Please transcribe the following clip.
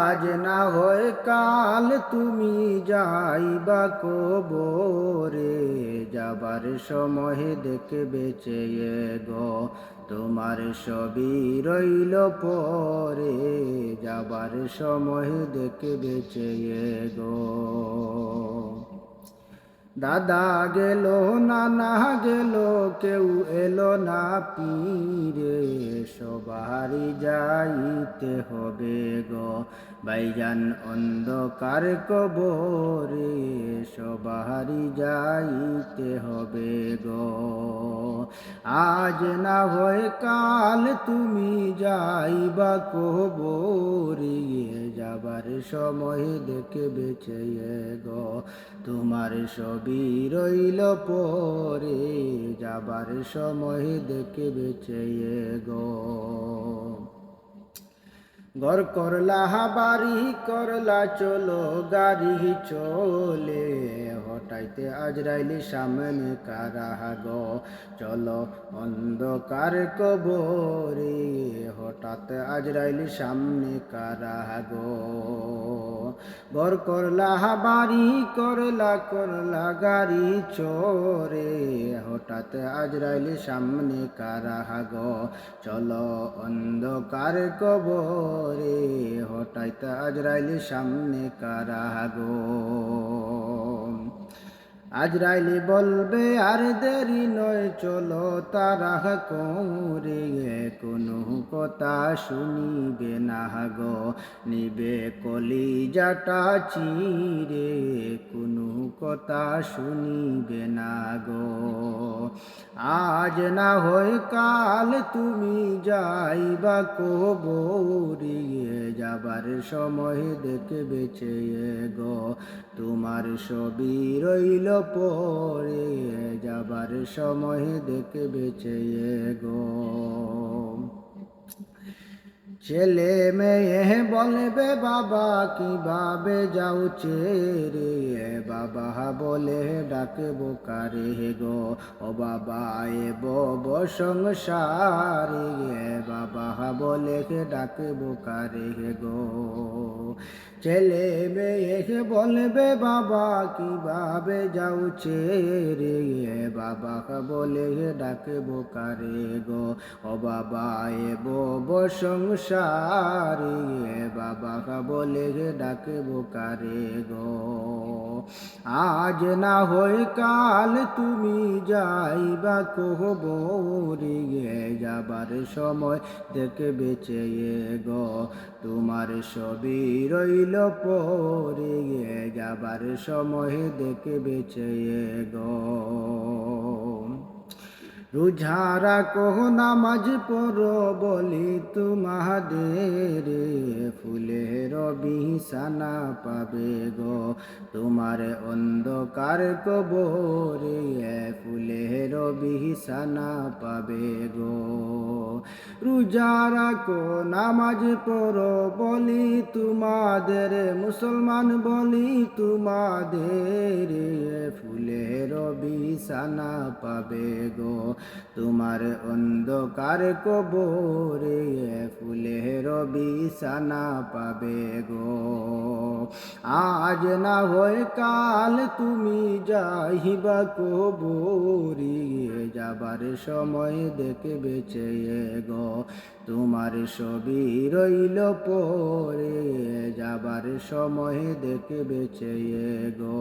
আজ না হয় কাল তুমি যাইবা কবরে, যাবার সময় দেখবে চেয়ে গো তোমার সবই রইল পরে, যাবার সময় দেখবে চেয়ে গো। দাদা গেল নানা গেল কেউ এলো না পীরে, সবারই যাইতে হবে গো ভাইজান অন্ধকার কবরে, সবারই যাইতে হবে গো। আজ না হয় কাল তুমি যাইবা কবরে, যাবার সময় দেখবে চেয়ে গো তোমার সবই রইল পরে, যাবার সময় দেখবে চেয়ে গো। ঘর করলা বাড়ি করলা চলো গাড়ি চলে, হঠাইতে আজরাইলি সামনে কারা গো চলো অন্ধকার কবরে, হঠাৎ আজরাইলি সামনে কারা গো। ঘর করলা বাড়ি করলা করলা গাড়ি চোরে, হঠাৎ আজরাইলি সামনে কারা গো চলো অন্ধকার কবরে, হঠাৎ আজরাইলি সামনে কারা গো। আজরাইলি বলবে আর দেরি নয় চলো তারা করে, কোনো কথা শুনিবে না গো নিবে কলিজাটা চিরে, কোনো কথা শুনিবে না গো। আজ না হয় কাল তুমি যাইবা কবরে, যাবার সময় দেখবে চেয়ে গো তোমার সবই রইল পরে, যাবার সময় দেখবে চেয়ে গো। ছেলে মেয়ে বলবে বাবা কিভাবে যাও চেরে, বাবা বলে ডাকবো কারে গো ও বাবা বব সংসারে, বাবা বলে ডাকবো কারে গো। ছেলে মেয়ে বলবে বাবা কিভাবে যাও চেরে, বাবা বলে ডাকবো কারে গো ও বাবা বব সংসারে, বাবা বলে ডাকবো কারে গো। আজ না হয় কাল তুমি যাইবা কবরে, যাবার সময় দেখবে চেয়ে গো তোমার সবই রইল পরে, যাবার সময় দেখবে চেয়ে গো। রোজা রাখো নামাজ পড়ো বলি তোমাদের, ফুলের বিছানা পাবে গো তোমার অন্ধকার কবরে, ফুলের বিছানা পাবে গো। রোজা রাখো নামাজ পড়ো বলি তোমাদের, মুসলমান বলি তোমাদের, ফুলের বিছানা পাবে গো তোমার অন্ধকার কবরে, ফুলের বিছানা পাবে গো। আজ না হয় কাল তুমি যাইবা কবরে, যাবার সময় দেখবে চেয়ে গো তোমার সবই রইল পরে, যাবার সময় দেখবে চেয়ে গো।